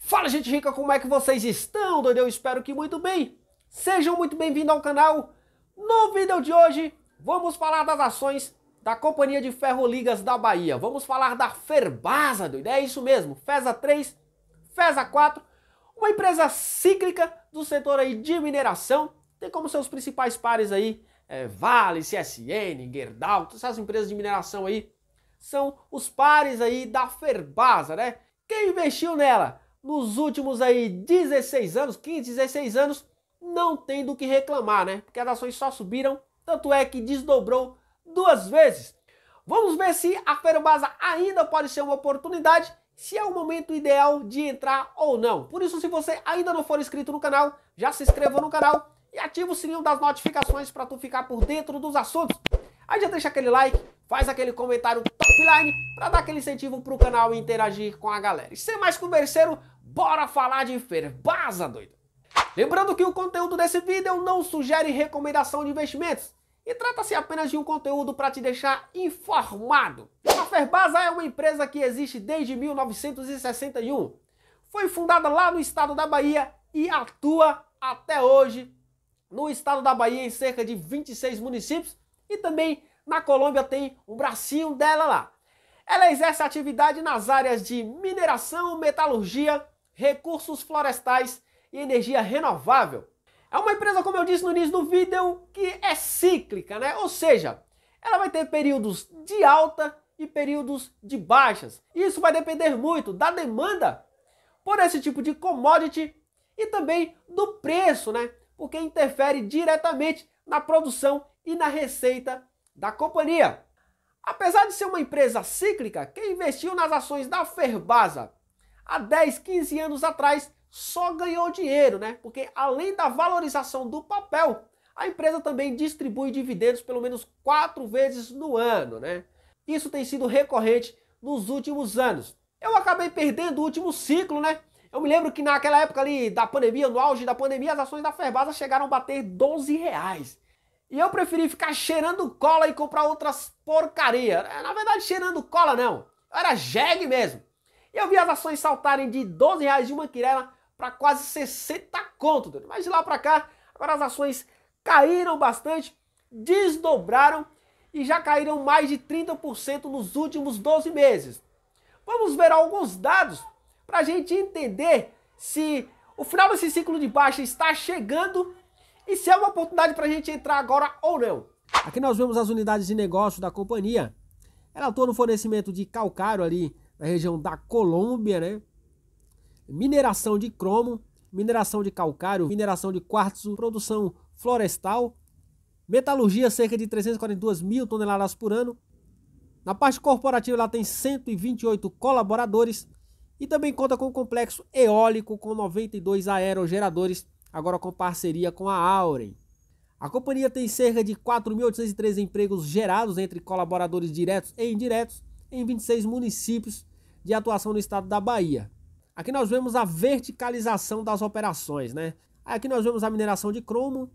Fala, gente rica, como é que vocês estão? Doido? Eu espero que muito bem. Sejam muito bem-vindos ao canal. No vídeo de hoje, vamos falar das ações da Companhia de Ferroligas da Bahia. Vamos falar da Ferbasa, doido. É isso mesmo, FESA 3, FESA 4, uma empresa cíclica do setor aí de mineração. Tem como seus principais pares aí, Vale, CSN, Gerdau, todas essas empresas de mineração aí, são os pares aí da Ferbasa, né? Quem investiu nela nos últimos aí 16 anos, 15, 16 anos, não tem do que reclamar, né? Porque as ações só subiram, tanto é que desdobrou 2 vezes. Vamos ver se a Ferbasa ainda pode ser uma oportunidade, se é o momento ideal de entrar ou não. Por isso, se você ainda não for inscrito no canal, já se inscreva no canal e ativa o sininho das notificações para tu ficar por dentro dos assuntos. Aí já deixa aquele like, faz aquele comentário topline para dar aquele incentivo pro canal e interagir com a galera. E sem mais converseiro, bora falar de Ferbasa, doido! Lembrando que o conteúdo desse vídeo não sugere recomendação de investimentos e trata-se apenas de um conteúdo para te deixar informado. A Ferbasa é uma empresa que existe desde 1961. Foi fundada lá no estado da Bahia e atua até hoje no estado da Bahia em cerca de 26 municípios e também na Colômbia tem um bracinho dela lá. Ela exerce atividade nas áreas de mineração, metalurgia, recursos florestais e energia renovável. É uma empresa, como eu disse no início do vídeo, que é cíclica, né? Ou seja, ela vai ter períodos de alta e períodos de baixas. Isso vai depender muito da demanda por esse tipo de commodity e também do preço, né? Porque interfere diretamente na produção e na receita da companhia. Apesar de ser uma empresa cíclica, quem investiu nas ações da Ferbasa há 10, 15 anos atrás só ganhou dinheiro, né? Porque além da valorização do papel, a empresa também distribui dividendos pelo menos 4 vezes no ano, né? Isso tem sido recorrente nos últimos anos. Eu acabei perdendo o último ciclo, né? Eu me lembro que naquela época ali da pandemia, no auge da pandemia, as ações da Ferbasa chegaram a bater R$12. E eu preferi ficar cheirando cola e comprar outras porcaria. Na verdade, cheirando cola não. Era jegue mesmo. E eu vi as ações saltarem de R$12 de uma quirela para quase 60 conto. Mas de lá para cá, agora as ações caíram bastante, desdobraram e já caíram mais de 30% nos últimos 12 meses. Vamos ver alguns dados para a gente entender se o final desse ciclo de baixa está chegando e se é uma oportunidade para a gente entrar agora ou não. Aqui nós vemos as unidades de negócio da companhia. Ela atua no fornecimento de calcário ali na região da Colômbia, né? Mineração de cromo, mineração de calcário, mineração de quartzo, produção florestal, metalurgia, cerca de 342 mil toneladas por ano. Na parte corporativa ela tem 128 colaboradores e também conta com um complexo eólico com 92 aerogeradores, agora com parceria com a Auren. A companhia tem cerca de 4.813 empregos gerados entre colaboradores diretos e indiretos em 26 municípios de atuação no estado da Bahia. Aqui nós vemos a verticalização das operações, né? Aqui nós vemos a mineração de cromo,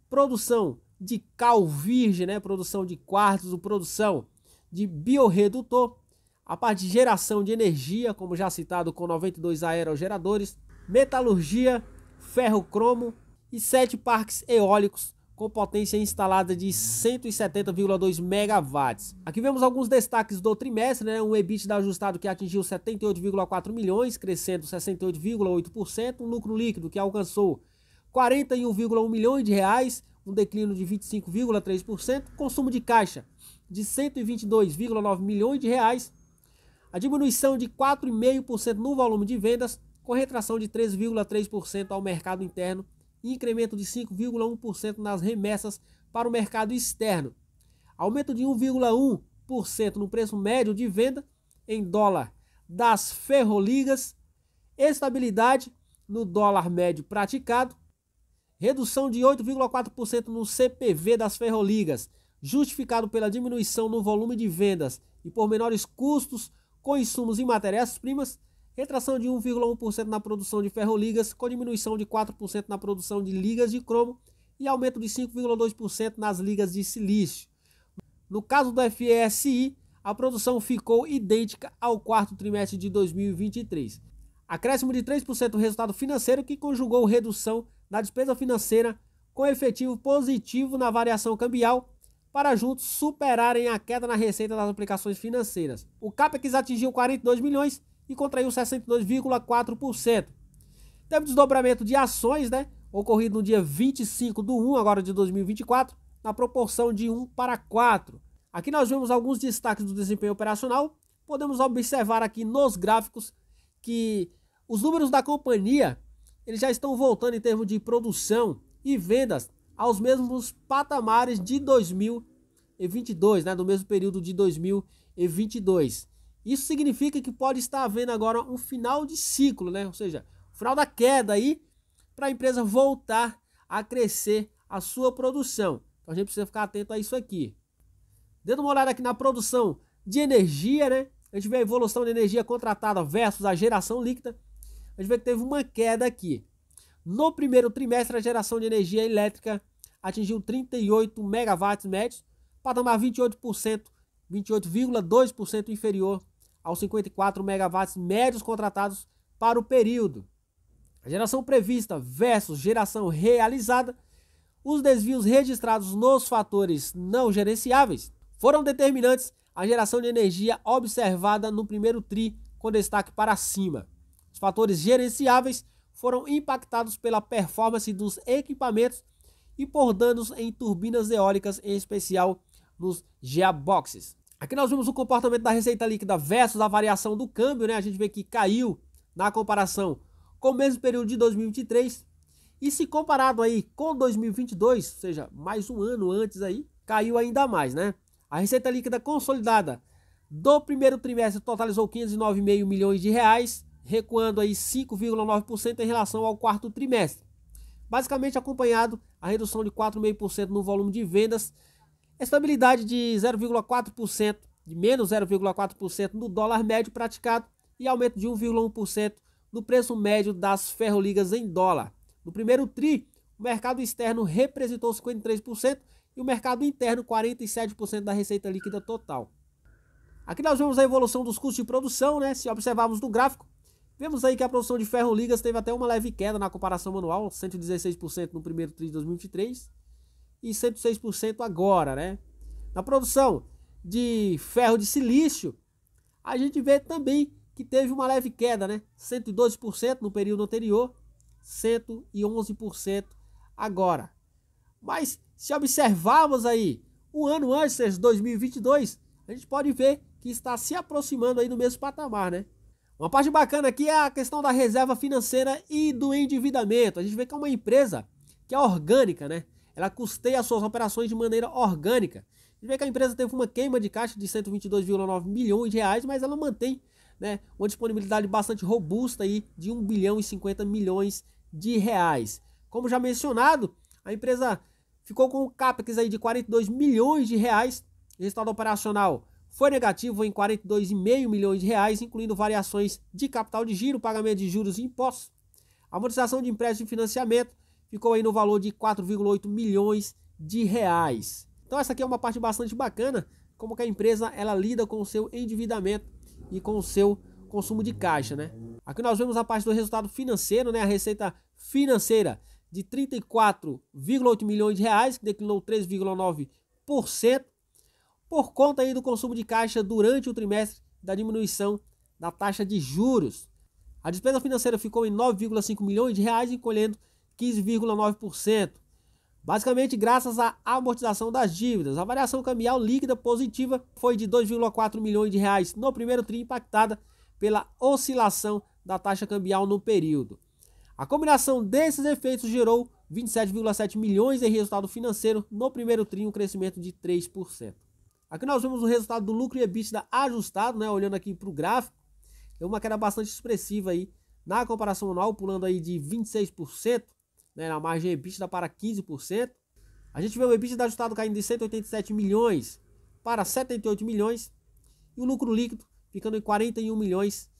produção de cal virgem, né? Produção de quartzo, produção de biorredutor, a parte de geração de energia, como já citado, com 92 aerogeradores, metalurgia, ferro-cromo e 7 parques eólicos com potência instalada de 170,2 megawatts. Aqui vemos alguns destaques do trimestre, né? Um EBITDA ajustado que atingiu 78,4 milhões, crescendo 68,8%, um lucro líquido que alcançou 41,1 milhões de reais, um declínio de 25,3%, consumo de caixa de 122,9 milhões de reais, a diminuição de 4,5% no volume de vendas, com retração de 13,3% ao mercado interno e incremento de 5,1% nas remessas para o mercado externo. Aumento de 1,1% no preço médio de venda em dólar das ferroligas, estabilidade no dólar médio praticado, redução de 8,4% no CPV das ferroligas, justificado pela diminuição no volume de vendas e por menores custos com insumos e matérias-primas, retração de 1,1% na produção de ferroligas, com diminuição de 4% na produção de ligas de cromo e aumento de 5,2% nas ligas de silício. No caso do FESI, a produção ficou idêntica ao quarto trimestre de 2023. Acréscimo de 3% no resultado financeiro, que conjugou redução na despesa financeira com efetivo positivo na variação cambial, para juntos superarem a queda na receita das aplicações financeiras. O CAPEX atingiu 42 milhões e contraiu 62,4%. Teve desdobramento de ações, ocorrido no dia 25/1 agora de 2024, na proporção de 1:4. Aqui nós vemos alguns destaques do desempenho operacional. Podemos observar aqui nos gráficos que os números da companhia eles já estão voltando em termos de produção e vendas aos mesmos patamares de 2022, do mesmo período de 2022. Isso significa que pode estar havendo agora um final de ciclo, ou seja, o final da queda aí, para a empresa voltar a crescer a sua produção. Então a gente precisa ficar atento a isso aqui. Dando uma olhada aqui na produção de energia, a gente vê a evolução de energia contratada versus a geração líquida. A gente vê que teve uma queda aqui. No primeiro trimestre, a geração de energia elétrica atingiu 38 megawatts médios, patamar 28,2% inferior aos 54 megawatts médios contratados para o período. A geração prevista versus geração realizada, os desvios registrados nos fatores não gerenciáveis foram determinantes à geração de energia observada no primeiro TRI, com destaque para cima. Os fatores gerenciáveis foram impactados pela performance dos equipamentos e por danos em turbinas eólicas, em especial nos gearboxes. Aqui nós vemos o comportamento da receita líquida versus a variação do câmbio, A gente vê que caiu na comparação com o mesmo período de 2023. E se comparado aí com 2022, ou seja, mais um ano antes aí, caiu ainda mais, A receita líquida consolidada do primeiro trimestre totalizou 509,5 milhões de reais, recuando aí 5,9% em relação ao quarto trimestre. Basicamente acompanhado a redução de 4,5% no volume de vendas, estabilidade de 0,4%, de menos 0,4% no dólar médio praticado e aumento de 1,1% no preço médio das ferroligas em dólar. No primeiro TRI, o mercado externo representou 53% e o mercado interno 47% da receita líquida total. Aqui nós vemos a evolução dos custos de produção, Se observarmos no gráfico, vemos aí que a produção de ferroligas teve até uma leve queda na comparação anual, 116% no primeiro TRI de 2023 e 106% agora, Na produção de ferro de silício, a gente vê também que teve uma leve queda, 112% no período anterior, 111% agora. Mas se observarmos aí o ano antes, 2022, a gente pode ver que está se aproximando aí do mesmo patamar, Uma parte bacana aqui é a questão da reserva financeira e do endividamento. A gente vê que é uma empresa que é orgânica, Ela custeia as suas operações de maneira orgânica. A gente vê que a empresa teve uma queima de caixa de 122,9 milhões de reais, mas ela mantém, uma disponibilidade bastante robusta aí de 1 bilhão e 50 milhões de reais. Como já mencionado, a empresa ficou com um CAPEX aí de 42 milhões de reais, resultado operacional foi negativo em 42,5 milhões de reais, incluindo variações de capital de giro, pagamento de juros e impostos. A amortização de empréstimo e financiamento ficou aí no valor de 4,8 milhões de reais. Então essa aqui é uma parte bastante bacana, como que a empresa ela lida com o seu endividamento e com o seu consumo de caixa, Aqui nós vemos a parte do resultado financeiro, a receita financeira de 34,8 milhões de reais, que declinou 3,9%, por conta aí do consumo de caixa durante o trimestre da diminuição da taxa de juros. A despesa financeira ficou em 9,5 milhões de reais, encolhendo 15,9%. Basicamente graças à amortização das dívidas. A variação cambial líquida positiva foi de 2,4 milhões de reais no primeiro TRI, impactada pela oscilação da taxa cambial no período. A combinação desses efeitos gerou 27,7 milhões em resultado financeiro no primeiro TRI, um crescimento de 3%. Aqui nós vemos o resultado do lucro e EBITDA ajustado, olhando aqui para o gráfico, é uma queda bastante expressiva aí na comparação anual, pulando aí de 26%, na margem EBITDA para 15%. A gente vê o EBITDA ajustado caindo de 187 milhões para 78 milhões e o lucro líquido ficando em 41 milhões,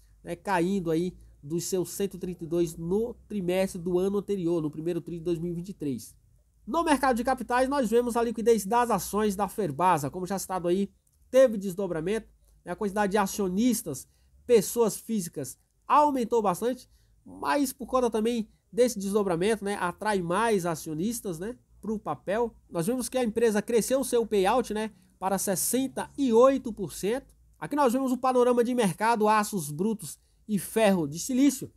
caindo aí dos seus 132 no trimestre do ano anterior, no primeiro TRI de 2023. No mercado de capitais, nós vemos a liquidez das ações da Ferbasa, como já citado aí, teve desdobramento, a quantidade de acionistas, pessoas físicas, aumentou bastante, mas por conta também desse desdobramento, né, atrai mais acionistas, né, para o papel. Nós vemos que a empresa cresceu o seu payout, né, para 68%. Aqui nós vemos o panorama de mercado, aços brutos e ferro de silício.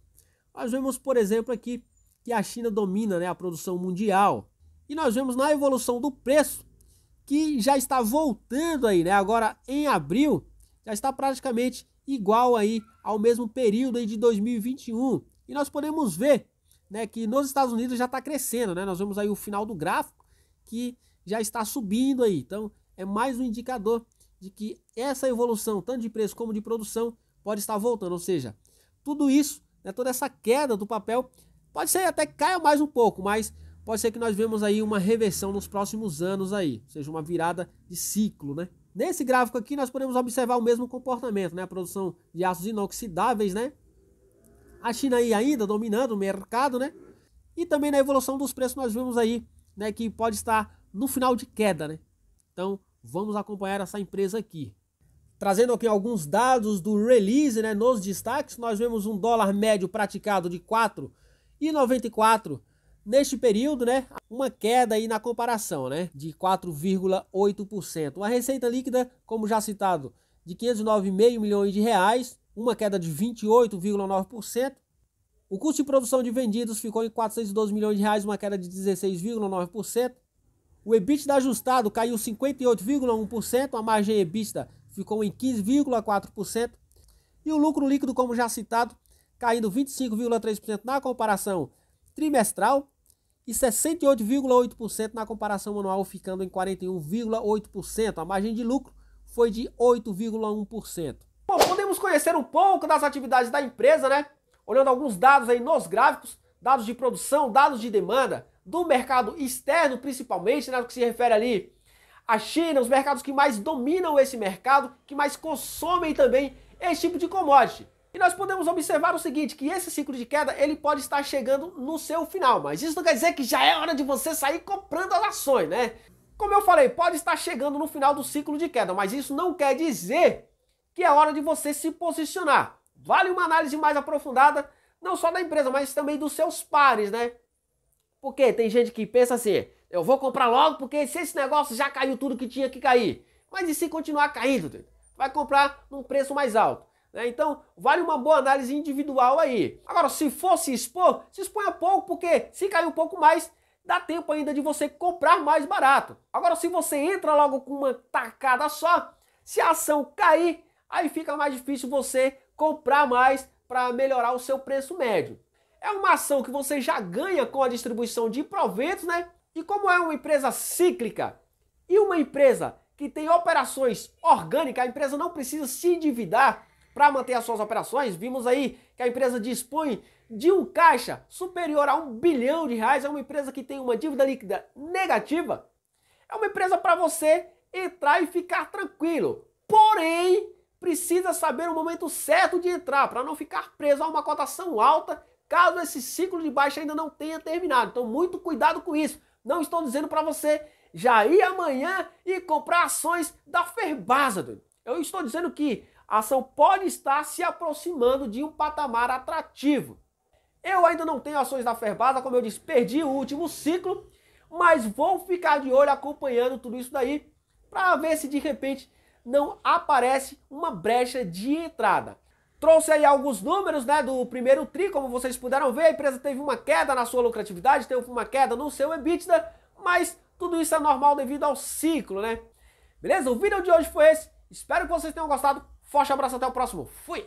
Nós vemos, por exemplo, aqui que a China domina, né, a produção mundial. E nós vemos na evolução do preço que já está voltando aí, né, agora em abril, já está praticamente igual aí ao mesmo período aí de 2021. E nós podemos ver, né, que nos Estados Unidos já está crescendo, né? Nós vemos aí o final do gráfico que já está subindo aí. Então é mais um indicador de que essa evolução, tanto de preço como de produção, pode estar voltando. Ou seja, tudo isso, né, toda essa queda do papel, pode ser até que caia mais um pouco, mas pode ser que nós vemos aí uma reversão nos próximos anos aí, ou seja, uma virada de ciclo, né? Nesse gráfico aqui nós podemos observar o mesmo comportamento, né? A produção de aços inoxidáveis, né? A China aí ainda dominando o mercado, né? E também na evolução dos preços nós vemos aí, né, que pode estar no final de queda, né? Então vamos acompanhar essa empresa aqui. Trazendo aqui alguns dados do release, né, nos destaques, nós vemos um dólar médio praticado de 4,94 neste período, né? Uma queda aí na comparação, né, de 4,8%. Uma receita líquida, como já citado, de 509,5 milhões de reais, uma queda de 28,9%. O custo de produção de vendidos ficou em 412 milhões de reais, uma queda de 16,9%. O EBITDA ajustado caiu 58,1%, a margem EBITDA ficou em 15,4%. E o lucro líquido, como já citado, caindo 25,3% na comparação trimestral e 68,8% na comparação anual, ficando em 41,8%. A margem de lucro foi de 8,1%. Bom, podemos conhecer um pouco das atividades da empresa, né? Olhando alguns dados aí nos gráficos, dados de produção, dados de demanda, do mercado externo principalmente, né? No que se refere ali à China, os mercados que mais dominam esse mercado, que mais consomem também esse tipo de commodity. E nós podemos observar o seguinte, que esse ciclo de queda, ele pode estar chegando no seu final, mas isso não quer dizer que já é hora de você sair comprando as ações, né? Como eu falei, pode estar chegando no final do ciclo de queda, mas isso não quer dizer que é hora de você se posicionar. Vale uma análise mais aprofundada, não só da empresa, mas também dos seus pares, né? Porque tem gente que pensa assim, eu vou comprar logo porque se esse negócio já caiu tudo que tinha que cair. Mas e se continuar caindo? Vai comprar num preço mais alto. Então, vale uma boa análise individual aí. Agora, se for se expor, se exponha pouco, porque se cair um pouco mais, dá tempo ainda de você comprar mais barato. Agora, se você entra logo com uma tacada só, se a ação cair, aí fica mais difícil você comprar mais para melhorar o seu preço médio. É uma ação que você já ganha com a distribuição de proventos, né? E como é uma empresa cíclica e uma empresa que tem operações orgânicas, a empresa não precisa se endividar para manter as suas operações. Vimos aí que a empresa dispõe de um caixa superior a R$1 bilhão, é uma empresa que tem uma dívida líquida negativa. É uma empresa para você entrar e ficar tranquilo. Porém, precisa saber o momento certo de entrar para não ficar preso a uma cotação alta caso esse ciclo de baixa ainda não tenha terminado. Então, muito cuidado com isso. Não estou dizendo para você já ir amanhã e comprar ações da Ferbasa. Eu estou dizendo que a ação pode estar se aproximando de um patamar atrativo. Eu ainda não tenho ações da Ferbasa, como eu disse, perdi o último ciclo, mas vou ficar de olho acompanhando tudo isso daí para ver se de repente não aparece uma brecha de entrada. Trouxe aí alguns números, né, do primeiro tri, como vocês puderam ver, a empresa teve uma queda na sua lucratividade, teve uma queda no seu EBITDA, mas tudo isso é normal devido ao ciclo, né? Beleza? O vídeo de hoje foi esse, espero que vocês tenham gostado, forte abraço, até o próximo, fui!